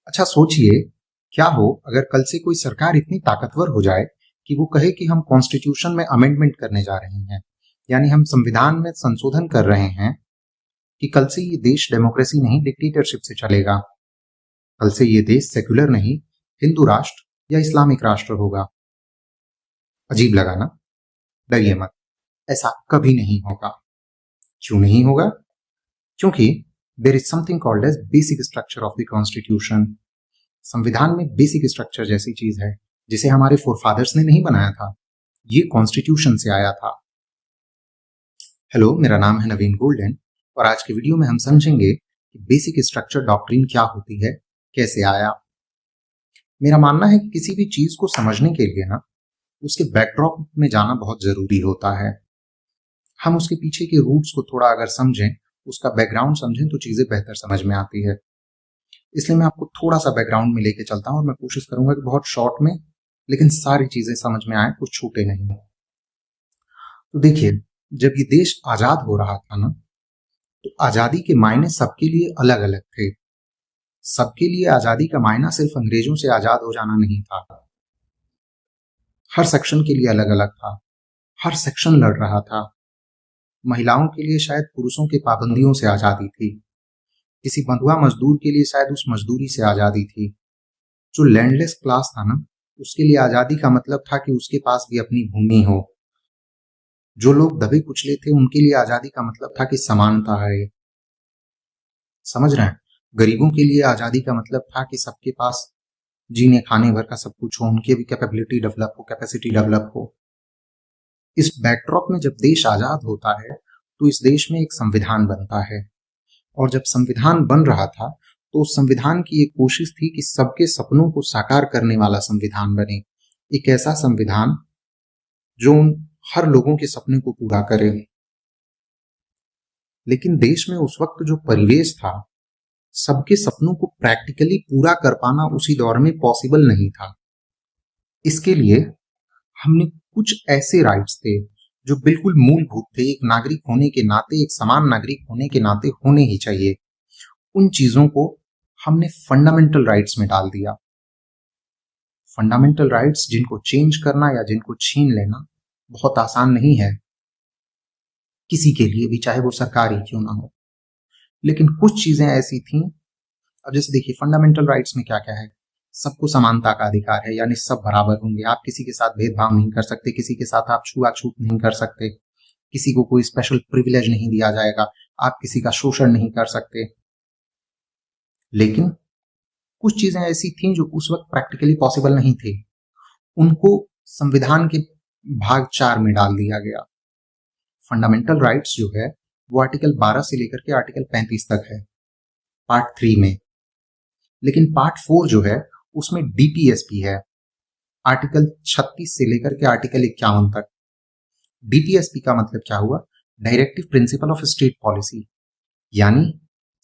अच्छा सोचिए, क्या हो अगर कल से कोई सरकार इतनी ताकतवर हो जाए कि वो कहे कि हम कॉन्स्टिट्यूशन में अमेंडमेंट करने जा रहे हैं, यानी हम संविधान में संशोधन कर रहे हैं कि कल से ये देश डेमोक्रेसी नहीं डिक्टेटरशिप से चलेगा। कल से ये देश सेक्युलर नहीं हिंदू राष्ट्र या इस्लामिक राष्ट्र होगा। अजीब लगा ना? डरिए मत, ऐसा कभी नहीं होगा। क्यों नहीं होगा? क्योंकि there is something called as basic structure of the constitution. संविधान में बेसिक स्ट्रक्चर जैसी चीज है जिसे हमारे फोरफादर्स ने नहीं बनाया था, ये कॉन्स्टिट्यूशन से आया था। हेलो, मेरा नाम है नवीन गोल्डन और आज के वीडियो में हम समझेंगे कि बेसिक स्ट्रक्चर डॉक्ट्रिन क्या होती है, कैसे आया। मेरा मानना है कि किसी भी चीज को समझने के लिए ना उसके बैकड्रॉप में जाना बहुत जरूरी होता है। हम उसके पीछे के रूट्स को थोड़ा अगर समझें, उसका बैकग्राउंड समझें तो चीजें बेहतर समझ में आती है। इसलिए मैं आपको थोड़ा सा बैकग्राउंड में लेके चलता हूं और मैं कोशिश करूंगा कि बहुत शॉर्ट में लेकिन सारी चीजें समझ में आए, कुछ छूटे नहीं। तो देखिए, जब ये देश आजाद हो रहा था ना, तो आजादी के मायने सबके लिए अलग अलग थे। सबके लिए आजादी का मायना सिर्फ अंग्रेजों से आजाद हो जाना नहीं था। हर सेक्शन के लिए अलग अलग था, हर सेक्शन लड़ रहा था। महिलाओं के लिए शायद पुरुषों के पाबंदियों से आजादी थी, किसी बंधुआ मजदूर के लिए शायद उस मजदूरी से आजादी थी। जो लैंडलेस क्लास था ना, उसके लिए आजादी का मतलब था कि उसके पास भी अपनी भूमि हो। जो लोग दबे कुचले थे उनके लिए आजादी का मतलब था कि समानता है। समझ रहे हैं? गरीबों के लिए आजादी का मतलब था कि सबके पास जीने खाने भर का सब कुछ हो, उनकी भी कैपेबिलिटी डेवलप हो, कैपेसिटी डेवलप हो। इस बैकड्रॉप में जब देश आजाद होता है तो इस देश में एक संविधान बनता है, और जब संविधान बन रहा था तो उस संविधान की एक कोशिश थी कि सबके सपनों को साकार करने वाला संविधान बने। एक ऐसा संविधान जो उन हर लोगों के सपने को पूरा करे। लेकिन देश में उस वक्त जो परिवेश था, सबके सपनों को प्रैक्टिकली पूरा कर पाना उसी दौर में पॉसिबल नहीं था। इसके लिए हमने कुछ ऐसे राइट्स थे जो बिल्कुल मूलभूत थे, एक नागरिक होने के नाते, एक समान नागरिक होने के नाते होने ही चाहिए। उन चीजों को हमने फंडामेंटल राइट्स में डाल दिया। फंडामेंटल राइट्स जिनको चेंज करना या जिनको छीन लेना बहुत आसान नहीं है, किसी के लिए भी, चाहे वो सरकारी क्यों ना हो। लेकिन कुछ चीजें ऐसी थीं। अब जैसे देखिए, फंडामेंटल राइट्स में क्या क्या है? सबको समानता का अधिकार है, यानी सब बराबर होंगे। आप किसी के साथ भेदभाव नहीं कर सकते, किसी के साथ आप छुआछूत नहीं कर सकते, किसी को कोई स्पेशल प्रिविलेज नहीं दिया जाएगा, आप किसी का शोषण नहीं कर सकते। लेकिन कुछ चीजें ऐसी थीं जो उस वक्त प्रैक्टिकली पॉसिबल नहीं थी। उनको संविधान के भाग 4 में डाल दिया गया। फंडामेंटल राइट्स जो है वो आर्टिकल 12 से लेकर के आर्टिकल 35 तक है, पार्ट 3 में। लेकिन पार्ट 4 जो है उसमें डीपीएसपी है, आर्टिकल 36 से लेकर के आर्टिकल 51 तक। डीपीएसपी का मतलब क्या हुआ? Directive principle of state policy, यानी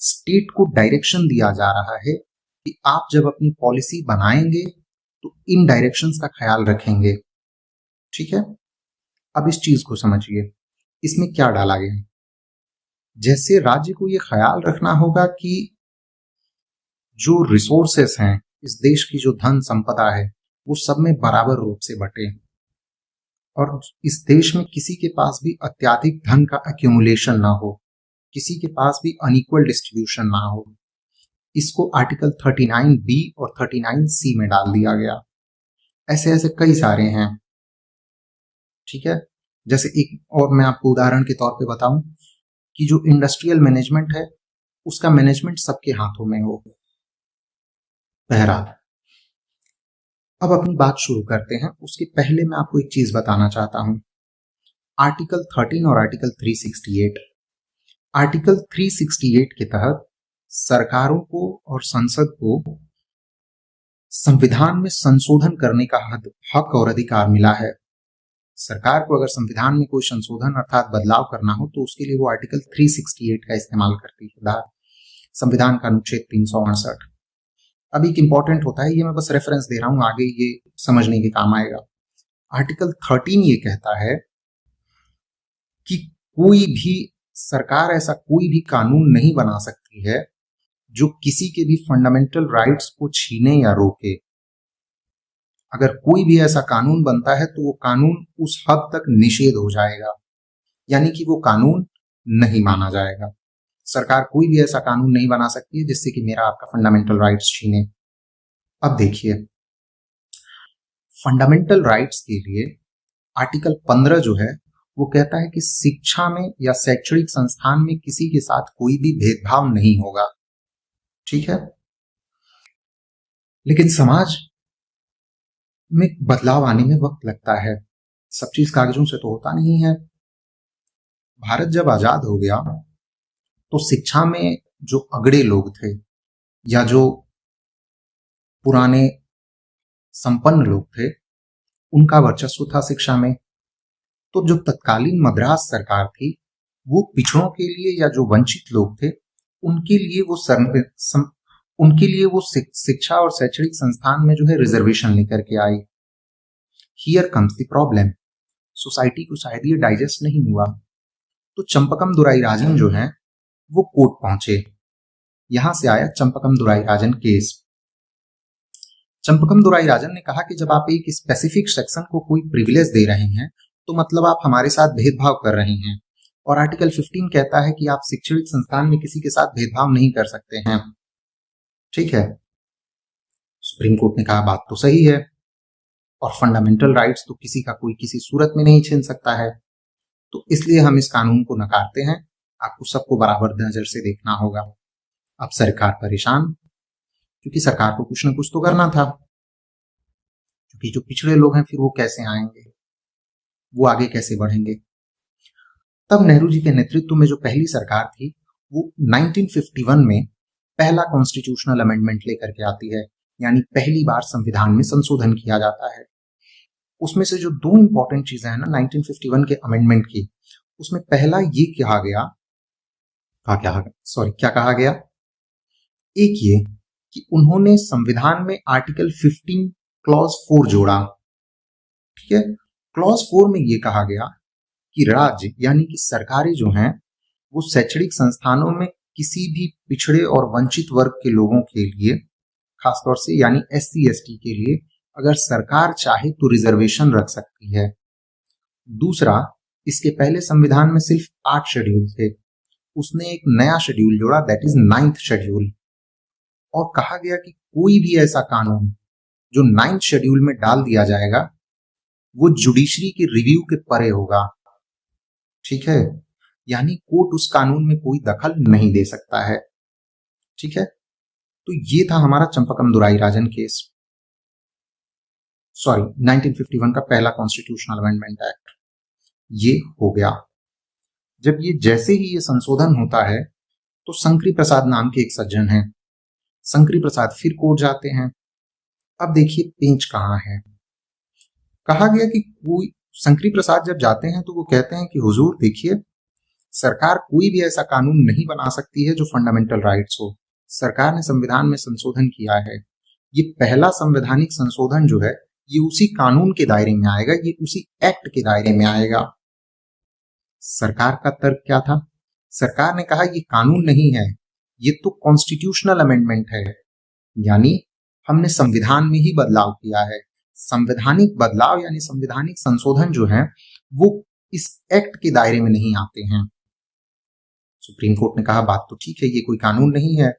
स्टेट को डायरेक्शन दिया जा रहा है कि आप जब अपनी पॉलिसी बनाएंगे तो इन डायरेक्शंस का ख्याल रखेंगे। ठीक है, अब इस चीज को समझिए, इसमें क्या डाला गया है। जैसे राज्य को यह ख्याल रखना होगा कि जो रिसोर्सेस हैं, इस देश की जो धन संपदा है, वो सब में बराबर रूप से बटे, और इस देश में किसी के पास भी अत्यधिक धन का एक्यूमुलेशन ना हो, किसी के पास भी अनइक्वल डिस्ट्रीब्यूशन ना हो। इसको आर्टिकल 39B और 39C में डाल दिया गया। ऐसे ऐसे कई सारे हैं। ठीक है, जैसे एक और मैं आपको उदाहरण के तौर पे बताऊं कि जो इंडस्ट्रियल मैनेजमेंट है उसका मैनेजमेंट सबके हाथों में हो। बहरहाल, अब अपनी बात शुरू करते हैं। उसके पहले मैं आपको एक चीज बताना चाहता हूं। आर्टिकल 13 और आर्टिकल 368। आर्टिकल 368 के तहत सरकारों को और संसद को संविधान में संशोधन करने का हक और अधिकार मिला है। सरकार को अगर संविधान में कोई संशोधन अर्थात बदलाव करना हो तो उसके लिए वो आर्टिकल 368 का इस्तेमाल करती है, संविधान का अनुच्छेद 368। अब एक इंपॉर्टेंट होता है, ये मैं बस रेफरेंस दे रहा हूं, आगे ये समझने के काम आएगा। आर्टिकल 13 ये कहता है कि कोई भी सरकार ऐसा कोई भी कानून नहीं बना सकती है जो किसी के भी फंडामेंटल राइट्स को छीने या रोके। अगर कोई भी ऐसा कानून बनता है तो वो कानून उस हद तक निषेध हो जाएगा, यानी कि वो कानून नहीं माना जाएगा। सरकार कोई भी ऐसा कानून नहीं बना सकती है जिससे कि मेरा आपका फंडामेंटल राइट्स छीने। अब देखिए, फंडामेंटल राइट्स के लिए आर्टिकल 15 जो है वो कहता है कि शिक्षा में या शैक्षणिक संस्थान में किसी के साथ कोई भी भेदभाव नहीं होगा। ठीक है, लेकिन समाज में बदलाव आने में वक्त लगता है, सब चीज कागजों से तो होता नहीं है। भारत जब आजाद हो गया तो शिक्षा में जो अगड़े लोग थे या जो पुराने संपन्न लोग थे उनका वर्चस्व था शिक्षा में। तो जो तत्कालीन मद्रास सरकार थी वो पिछड़ों के लिए या जो वंचित लोग थे उनके लिए वो शिक्षा और शैक्षणिक संस्थान में जो है रिजर्वेशन लेकर के आई। Here comes the problem, society को शायद ये डाइजेस्ट नहीं हुआ। तो चंपकम दुराईराजन जो है वो कोर्ट पहुंचे। यहां से आया चंपकम दुराईराजन केस। चंपकम दुराईराजन ने कहा कि जब आप एक स्पेसिफिक सेक्शन को कोई प्रिविलेज दे रहे हैं तो मतलब आप हमारे साथ भेदभाव कर रहे हैं, और आर्टिकल 15 कहता है कि आप शैक्षणिक संस्थान में किसी के साथ भेदभाव नहीं कर सकते हैं। ठीक है, सुप्रीम कोर्ट ने कहा बात तो सही है, और फंडामेंटल राइट्स तो किसी का कोई किसी सूरत में नहीं छीन सकता है, तो इसलिए हम इस कानून को नकारते हैं। आपको सबको बराबर नजर से देखना होगा। अब सरकार परेशान, क्योंकि सरकार को कुछ ना कुछ तो करना था, क्योंकि जो पिछड़े लोग हैं फिर वो कैसे आएंगे, वो आगे कैसे बढ़ेंगे। तब नेहरू जी के नेतृत्व में जो पहली सरकार थी वो 1951 में पहला कॉन्स्टिट्यूशनल अमेंडमेंट लेकर के आती है, यानी पहली बार संविधान में संशोधन किया जाता है। उसमें से जो दो इंपॉर्टेंट चीजें हैं ना 1951 के अमेंडमेंट की, उसमें पहला ये क्या कहा गया, एक ये कि उन्होंने संविधान में आर्टिकल 15 क्लॉज 4 जोड़ा। ठीक है, क्लॉज 4 में ये कहा गया कि राज्य यानी कि सरकारें जो हैं वो शैक्षणिक संस्थानों में किसी भी पिछड़े और वंचित वर्ग के लोगों के लिए, खासतौर से यानी SC ST के लिए अगर सरकार चाहे तो रिजर्वेशन रख सकती है। दूसरा, इसके पहले संविधान में सिर्फ 8 शेड्यूल थे, उसने एक नया शेड्यूल जोड़ा, दैट इज 9th शेड्यूल, और कहा गया कि कोई भी ऐसा कानून जो 9th शेड्यूल में डाल दिया जाएगा वो जुडिशरी के रिव्यू के परे होगा। ठीक है, यानी कोर्ट उस कानून में कोई दखल नहीं दे सकता है। ठीक है, तो ये था हमारा चंपकम दुराईराजन केस, 1951 का पहला कॉन्स्टिट्यूशनल अमेंडमेंट एक्ट। ये हो गया। जब ये जैसे ही ये संशोधन होता है तो शंकरी प्रसाद नाम के एक सज्जन हैं, शंकरी प्रसाद फिर कोर्ट जाते हैं। अब देखिए पेंच कहाँ है। कहा गया कि कोई शंकरी प्रसाद जब जाते हैं तो वो कहते हैं कि हुजूर देखिए, सरकार कोई भी ऐसा कानून नहीं बना सकती है जो फंडामेंटल राइट्स हो। सरकार ने संविधान में संशोधन किया है, ये पहला संवैधानिक संशोधन जो है ये उसी कानून के दायरे में आएगा, ये उसी एक्ट के दायरे में आएगा। सरकार का तर्क क्या था? सरकार ने कहा ये कानून नहीं है, ये तो कॉन्स्टिट्यूशनल अमेंडमेंट है, यानी हमने संविधान में ही बदलाव किया है। संवैधानिक बदलाव यानी संवैधानिक संशोधन जो है वो इस एक्ट के दायरे में नहीं आते हैं। सुप्रीम कोर्ट ने कहा बात तो ठीक है, ये कोई कानून नहीं है,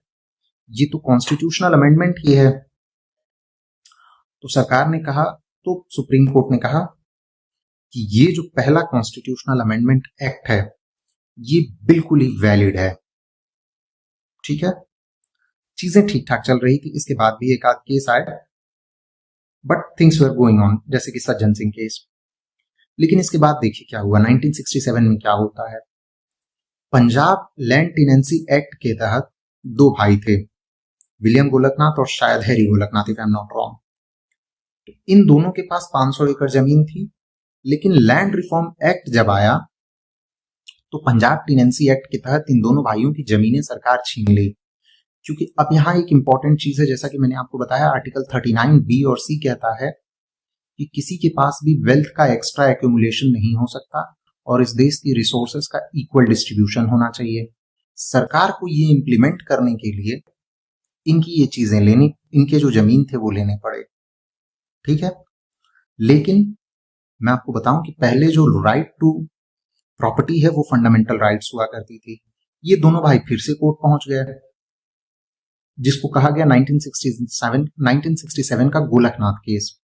ये तो कॉन्स्टिट्यूशनल अमेंडमेंट ही है। तो सरकार ने कहा, तो सुप्रीम कोर्ट ने कहा कि ये जो पहला कॉन्स्टिट्यूशनल अमेंडमेंट एक्ट है ये बिल्कुल ही वैलिड है। ठीक है, चीजें ठीक ठाक चल रही थी, इसके बाद भी एक आध केस आए, but things were going on, जैसे कि सज्जन सिंह केस। लेकिन इसके बाद देखिए क्या हुआ, 1967 में क्या होता है। पंजाब लैंड टेनेंसी एक्ट के तहत दो भाई थे, विलियम गोलकनाथ और शायद Harry Golaknath, if I am not wrong. तो इन दोनों के पास 500 एकड़ जमीन थी, लेकिन लैंड रिफॉर्म एक्ट जब आया तो पंजाब टेनेंसी एक्ट के तहत इन दोनों भाइयों की जमीनें सरकार छीन ली। क्योंकि अब यहाँ एक इंपॉर्टेंट चीज है, जैसा कि मैंने आपको बताया, आर्टिकल 39 B और C कहता है कि किसी के पास भी वेल्थ का एक्स्ट्रा एक्यूमुलेशन नहीं हो सकता और इस देश की रिसोर्सेस का इक्वल डिस्ट्रीब्यूशन होना चाहिए। सरकार को ये इंप्लीमेंट करने के लिए इनकी ये चीजें लेनी, इनके जो जमीन थे वो लेने पड़े। ठीक है, लेकिन मैं आपको बताऊं कि पहले जो राइट टू प्रॉपर्टी है वो फंडामेंटल राइट्स हुआ करती थी। ये दोनों भाई फिर से कोर्ट पहुंच गए, जिसको कहा गया 1967 का गोलकनाथ केस।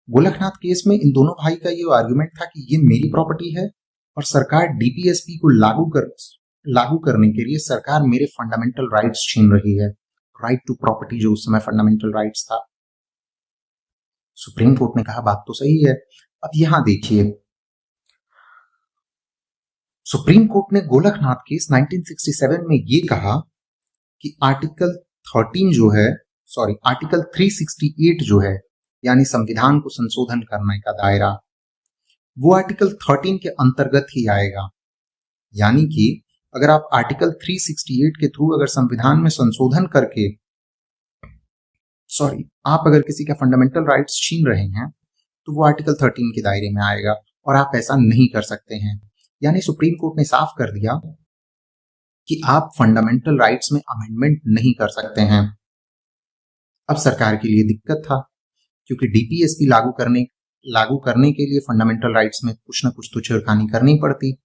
गोलकनाथ केस में इन दोनों भाई का ये आर्गुमेंट था कि ये मेरी प्रॉपर्टी है और सरकार डीपीएसपी को लागू करने के लिए सरकार मेरे फंडामेंटल राइट्स छीन रही है। राइट टू प्रॉपर्टी जो उस समय फंडामेंटल राइट्स था। सुप्रीम कोर्ट ने कहा बात तो सही है। अब यहां देखिए, सुप्रीम कोर्ट ने गोलकनाथ केस 1967 में ये कहा कि आर्टिकल 368 जो है, यानी संविधान को संशोधन करने का दायरा, वो आर्टिकल 13 के अंतर्गत ही आएगा। यानी कि अगर आप आर्टिकल 368 के थ्रू अगर संविधान में संशोधन करके आप अगर किसी का फंडामेंटल राइट्स छीन रहे हैं तो वो आर्टिकल 13 के दायरे में आएगा और आप ऐसा नहीं कर सकते हैं। यानी सुप्रीम कोर्ट ने साफ कर दिया कि आप फंडामेंटल राइट्स में अमेंडमेंट नहीं कर सकते हैं। अब सरकार के लिए दिक्कत था, क्योंकि डीपीएसपी लागू करने के लिए फंडामेंटल राइट्स में कुछ न कुछ तो छेड़खानी करनी पड़ती।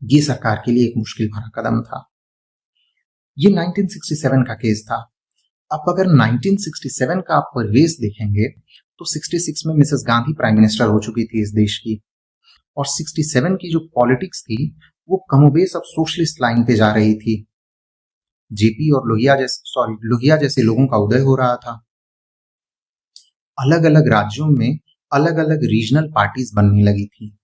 ये सरकार के लिए एक मुश्किल भरा कदम था। ये 1967 का केस था। अब अगर 1967 का आप परिवेश देखेंगे तो 66 में मिसेस गांधी प्राइम मिनिस्टर हो चुकी थी इस देश की, और 67 की जो पॉलिटिक्स थी वो कमोबेश अब सोशलिस्ट लाइन पे जा रही थी। जेपी और लोहिया जैसे लोगों का उदय हो रहा था। अलग अलग राज्यों में अलग अलग रीजनल पार्टीज बनने लगी थी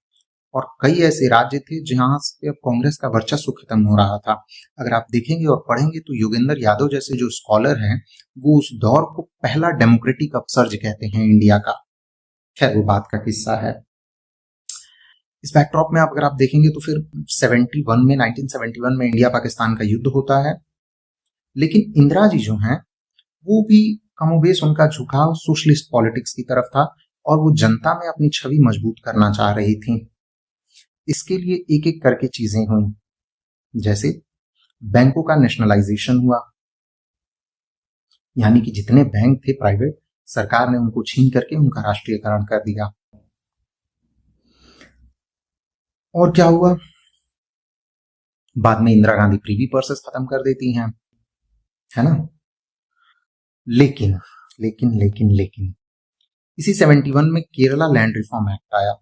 और कई ऐसे राज्य थे जहां से अब कांग्रेस का वर्चस्व खत्म हो रहा था। अगर आप देखेंगे और पढ़ेंगे तो योगेंद्र यादव जैसे जो स्कॉलर हैं वो उस दौर को पहला डेमोक्रेटिक अपसर्ज कहते हैं इंडिया का। खैर वो बात का किस्सा है। इस बैकड्रॉप में अगर आप देखेंगे तो फिर 1971 में इंडिया पाकिस्तान का युद्ध होता है, लेकिन इंदिरा जी जो हैं वो भी कमोबेश उनका झुकाव सोशलिस्ट पॉलिटिक्स की तरफ था और वो जनता में अपनी छवि मजबूत करना चाह रही थी। इसके लिए एक एक करके चीजें हुई, जैसे बैंकों का नेशनलाइजेशन हुआ, यानी कि जितने बैंक थे प्राइवेट, सरकार ने उनको छीन करके उनका राष्ट्रीयकरण कर दिया। और क्या हुआ, बाद में इंदिरा गांधी प्रीवी पर्सेस खत्म कर देती हैं, है ना। लेकिन लेकिन लेकिन लेकिन इसी 71 में केरला लैंड रिफॉर्म एक्ट आया।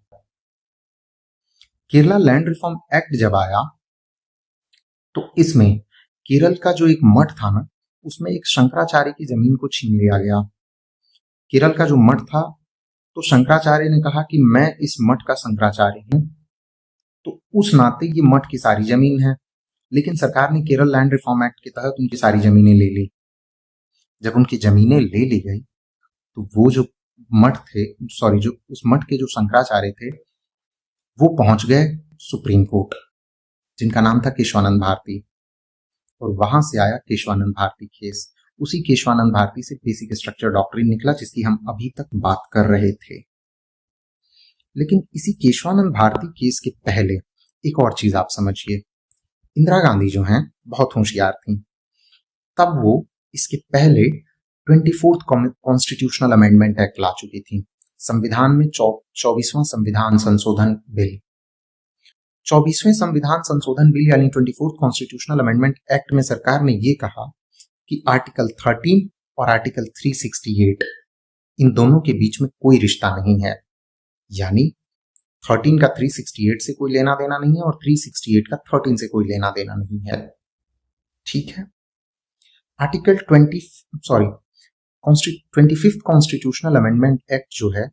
केरला लैंड रिफॉर्म एक्ट जब आया तो इसमें केरल का जो एक मठ था ना, उसमें एक शंकराचार्य की जमीन को छीन लिया गया। केरल का जो मठ था, तो शंकराचार्य ने कहा कि मैं इस मठ का शंकराचार्य हूं, तो उस नाते ये मठ की सारी जमीन है। लेकिन सरकार ने केरल लैंड रिफॉर्म एक्ट के तहत उनकी सारी जमीनें ले ली। जब उनकी जमीनें ले ली गई तो वो जो उस मठ के जो शंकराचार्य थे वो पहुंच गए सुप्रीम कोर्ट, जिनका नाम था केशवानंद भारती, और वहां से आया केशवानंद भारती केस। उसी केशवानंद भारती से बेसिक स्ट्रक्चर डॉक्ट्रिन निकला, जिसकी हम अभी तक बात कर रहे थे। लेकिन इसी केशवानंद भारती केस के पहले एक और चीज आप समझिए। इंदिरा गांधी जो हैं बहुत होशियार थी। तब वो इसके पहले 24th कॉन्स्टिट्यूशनल अमेंडमेंट एक्ट ला चुकी थी। संविधान में 24वां संविधान संशोधन बिल, 24वें संविधान संशोधन बिल यानी 24th कॉन्स्टिट्यूशनल अमेंडमेंट एक्ट में सरकार ने ये कहा कि आर्टिकल 13 और आर्टिकल 368 इन दोनों के बीच में कोई रिश्ता नहीं है। यानी 13 का 368 से कोई लेना देना नहीं है और 368 का 13 से कोई लेना देना नहीं है। ठीक है। Article 25th constitutional amendment act जो है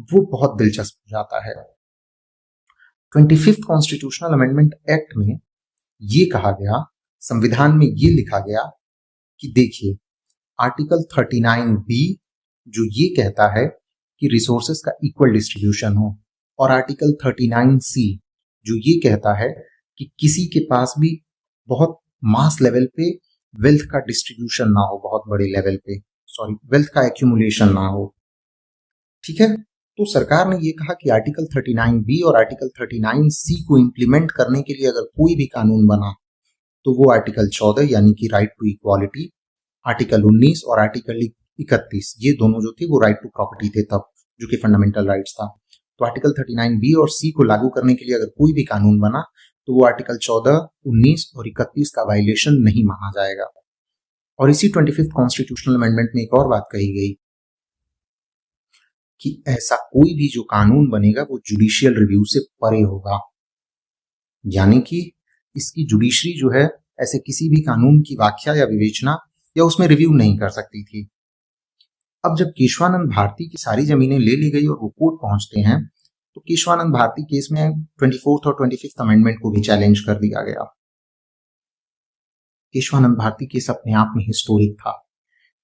वो बहुत दिलचस्प हो जाता है। 25th कॉन्स्टिट्यूशनल अमेंडमेंट एक्ट में ये कहा गया, संविधान में ये लिखा गया कि देखिए, आर्टिकल 39B जो ये कहता है कि रिसोर्सेस का इक्वल डिस्ट्रीब्यूशन हो, और आर्टिकल 39C जो ये कहता है कि किसी के पास भी बहुत मास लेवल पे वेल्थ का डिस्ट्रीब्यूशन ना हो, बहुत बड़े लेवल पे वेल्थ का एक्यूमुलेशन ना हो। ठीक है। तो सरकार ने ये कहा कि आर्टिकल 39B और आर्टिकल 39C को इंप्लीमेंट करने के लिए अगर कोई भी कानून बना तो वो आर्टिकल 14 यानी कि राइट टू इक्वालिटी, आर्टिकल 19 और आर्टिकल 31 ये दोनों जो थे वो राइट टू प्रॉपर्टी थे तब, जो कि फंडामेंटल राइट्स था। तो आर्टिकल 39 बी और सी को लागू करने के लिए अगर कोई भी कानून बना तो वो आर्टिकल 14, 19 और 31 का वायलेशन नहीं माना जाएगा। और इसी 25th कॉन्स्टिट्यूशनल अमेंडमेंट में एक और बात कही गई कि ऐसा कोई भी जो कानून बनेगा वो जुडिशियल रिव्यू से परे होगा, यानी कि इसकी जुडिशरी जो है ऐसे किसी भी कानून की व्याख्या या विवेचना या उसमें रिव्यू नहीं कर सकती थी। अब जब केशवानंद भारती की सारी जमीनें ले ली गई और वो कोर्ट पहुंचते हैं तो केशवानंद भारती केस में 24th और 25th अमेंडमेंट को भी चैलेंज कर दिया गया। केशवानंद भारती केस अपने आप में हिस्टोरिक था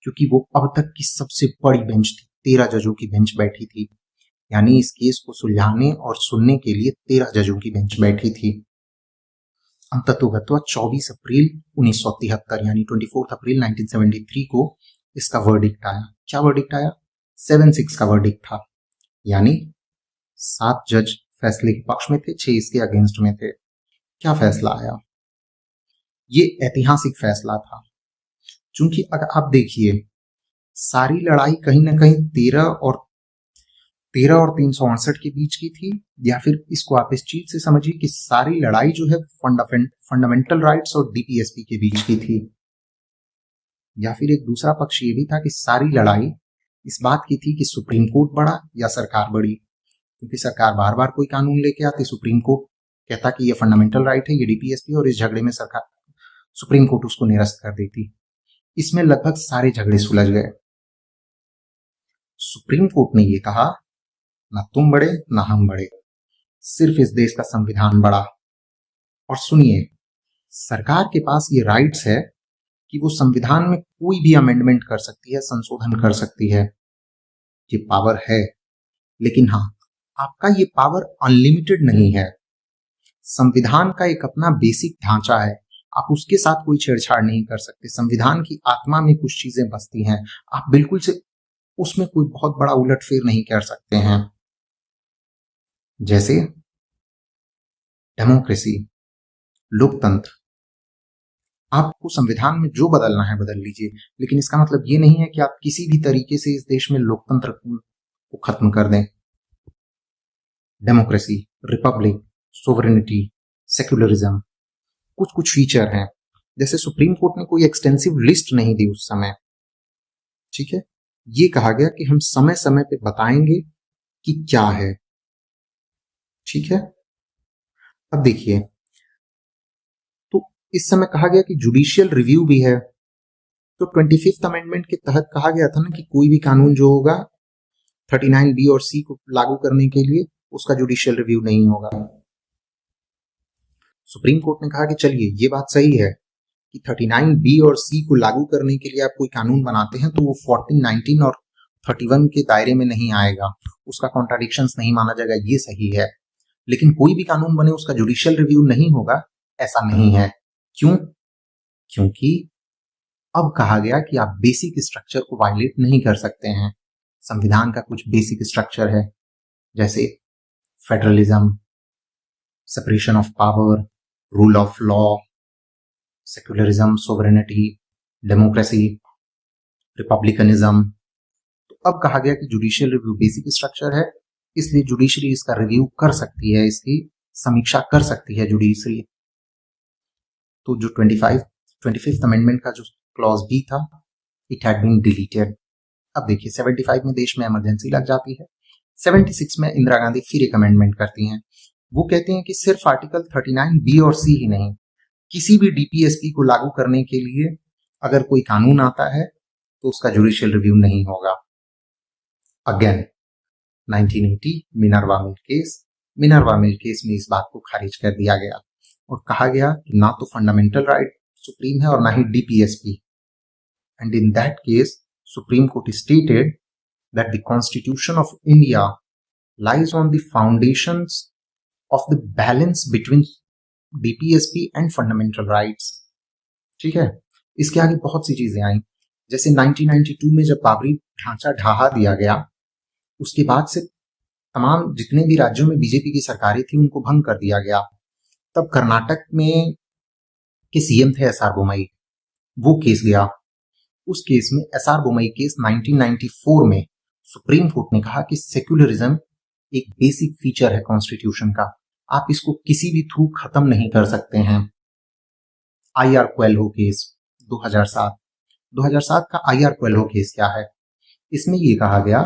क्योंकि वो अब तक की सबसे बड़ी बेंच थी, 13 जजों की बेंच बैठी थी, यानी इस केस को सुलझाने और सुनने के लिए 13 जजों की बेंच बैठी थी। अंततोगत्वा 24 अप्रैल 1973 यानी 24 अप्रैल 1973 को इसका वर्डिक्ट आया। क्या वर्डिक्ट आया? 7-6 का वर्डिक्ट था, यानी 7 जज फैसले के पक्ष में थे, 6 इसके अगेंस्ट में थे। क्या फैसला आया? ये ऐतिहासिक फैसला था, क्योंकि अगर आप देखिए सारी लड़ाई कहीं ना कहीं 13 और 368 के बीच की थी, या फिर इसको आप इस चीज से समझिए कि सारी लड़ाई जो है फंडामेंटल राइट्स और डीपीएसपी के बीच की थी, या फिर एक दूसरा पक्ष ये भी था कि सारी लड़ाई इस बात की थी कि सुप्रीम कोर्ट बड़ा या सरकार बड़ी, क्योंकि सरकार बार बार कोई कानून लेके आती, सुप्रीम कोर्ट कहता कि ये फंडामेंटल राइट है, ये डीपीएसपी, और इस झगड़े में सरकार सुप्रीम कोर्ट उसको निरस्त कर देती। इसमें लगभग सारे झगड़े सुलझ गए। सुप्रीम कोर्ट ने ये कहा ना तुम बड़े ना हम बड़े, सिर्फ इस देश का संविधान बड़ा। और सुनिए, सरकार के पास ये राइट्स है कि वो संविधान में कोई भी अमेंडमेंट कर सकती है, संशोधन कर सकती है, ये पावर है। लेकिन हाँ, आपका ये पावर अनलिमिटेड नहीं है। संविधान का एक अपना बेसिक ढांचा है, आप उसके साथ कोई छेड़छाड़ नहीं कर सकते। संविधान की आत्मा में कुछ चीजें बसती हैं, आप बिल्कुल से उसमें कोई बहुत बड़ा उलटफेर नहीं कर सकते हैं। जैसे डेमोक्रेसी, लोकतंत्र, आपको संविधान में जो बदलना है बदल लीजिए, लेकिन इसका मतलब ये नहीं है कि आप किसी भी तरीके से इस देश में लोकतंत्र को खत्म कर दें। डेमोक्रेसी, रिपब्लिक, सोवरेनिटी, सेक्युलरिज्म, कुछ कुछ फीचर हैं। जैसे सुप्रीम कोर्ट ने कोई एक्सटेंसिव लिस्ट नहीं दी उस समय, ठीक है, ये कहा गया कि हम समय समय पे बताएंगे कि क्या है, ठीक है। अब देखिए, तो इस समय कहा गया कि जुडिशियल रिव्यू भी है, तो 25th अमेंडमेंट के तहत कहा गया था ना कि कोई भी कानून जो होगा 39 बी और सी को लागू करने के लिए उसका जुडिशियल रिव्यू नहीं होगा। सुप्रीम कोर्ट ने कहा कि चलिए ये बात सही है कि 39 बी और सी को लागू करने के लिए आप कोई कानून बनाते हैं तो वो 14, 19 और 31 के दायरे में नहीं आएगा, उसका कॉन्ट्राडिक्शंस नहीं माना जाएगा, ये सही है। लेकिन कोई भी कानून बने उसका जुडिशियल रिव्यू नहीं होगा, ऐसा नहीं है। क्यों? क्योंकि अब कहा गया कि आप बेसिक स्ट्रक्चर को वायलेट नहीं कर सकते हैं। संविधान का कुछ बेसिक स्ट्रक्चर है, जैसे federalism, separation of power, rule of law, secularism, sovereignty, democracy, republicanism. तो अब कहा गया कि जुडिशियल रिव्यू बेसिक स्ट्रक्चर है, इसलिए जुडिशरी इसका रिव्यू कर सकती है, इसकी समीक्षा कर सकती है जुडिशरी। तो जो 25th अमेंडमेंट का जो क्लॉज बी था, इट हैड बीन डिलीटेड। अब देखिए 75 में देश में इमरजेंसी लग जाती है, 76 में इंदिरा गांधी फिर एक अमेंडमेंट करती हैं। वो कहते हैं कि सिर्फ आर्टिकल 39 बी और सी ही नहीं, किसी भी डीपीएसपी को लागू करने के लिए अगर कोई कानून आता है तो उसका जुडिशियल रिव्यू नहीं होगा। अगेन 1980 मिनर्वा मिल केस में इस बात को खारिज कर दिया गया और कहा गया कि ना तो फंडामेंटल राइट सुप्रीम है और ना ही DPSP. And in that case supreme court stated that the Constitution of India lies on the foundations of the balance between DPSP and fundamental rights। ठीक है, इसके आगे बहुत सी चीजें आई, जैसे 1992 में जब बाबरी ढांचा ढहा दिया गया, उसके बाद से तमाम जितने भी राज्यों में बीजेपी की सरकारें थी उनको भंग कर दिया गया। तब कर्नाटक में के सीएम थे एसआर बोमई, वो केस गया। उस केस में एसआर बोमई केस 1994 में सुप्रीम कोर्ट ने कहा कि सेक्युलरिज्म एक बेसिक फीचर है कॉन्स्टिट्यूशन का, आप इसको किसी भी थ्रू खत्म नहीं कर सकते हैं। आईआर क्वेल्हो केस 2007 का आईआर क्वेल्हो केस क्या है? इसमें ये कहा गया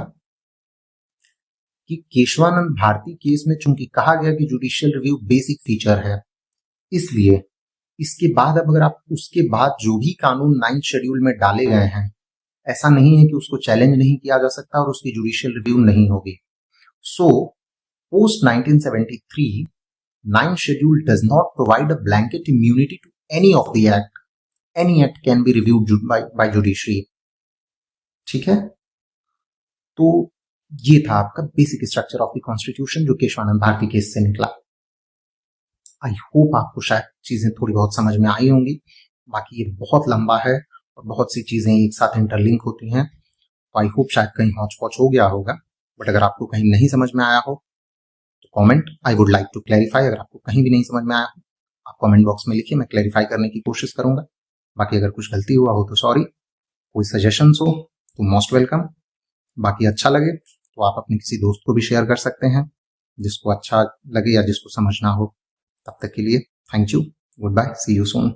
कि केशवानंद भारती केस में चूंकि कहा गया कि जुडिशियल रिव्यू बेसिक फीचर है, इसलिए इसके बाद अब अगर आप उसके बाद जो भी कानून 9th शेड्यूल में डाले गए हैं, ऐसा नहीं है कि उसको चैलेंज नहीं किया जा सकता और उसकी जुडिशियल रिव्यू नहीं होगी। So post 1973 9th schedule does not provide a blanket immunity to any of the act. Any act can be reviewed by judiciary. ठीक है, तो ये था आपका basic structure of the constitution जो केशवानंद भारती केस से निकला। आई होप आपको शायद चीजें थोड़ी बहुत समझ में आई होंगी। बाकी ये बहुत लंबा है और बहुत सी चीजें एक साथ इंटरलिंक होती हैं, तो आई होप शायद कहीं हौच पौच हो गया होगा। बट अगर आपको कहीं नहीं समझ में आया हो तो comment, I would like to clarify. अगर आपको कहीं भी नहीं समझ में आया हो आप कमेंट बॉक्स में लिखिए, मैं क्लैरिफाई करने की कोशिश करूंगा। बाकी अगर कुछ गलती हुआ हो तो सॉरी, कोई सजेशंस हो तो मोस्ट वेलकम। बाकी अच्छा लगे तो आप अपने किसी दोस्त को भी शेयर कर सकते हैं जिसको अच्छा लगे या जिसको समझना हो। तब तक के लिए thank you, goodbye, see you soon.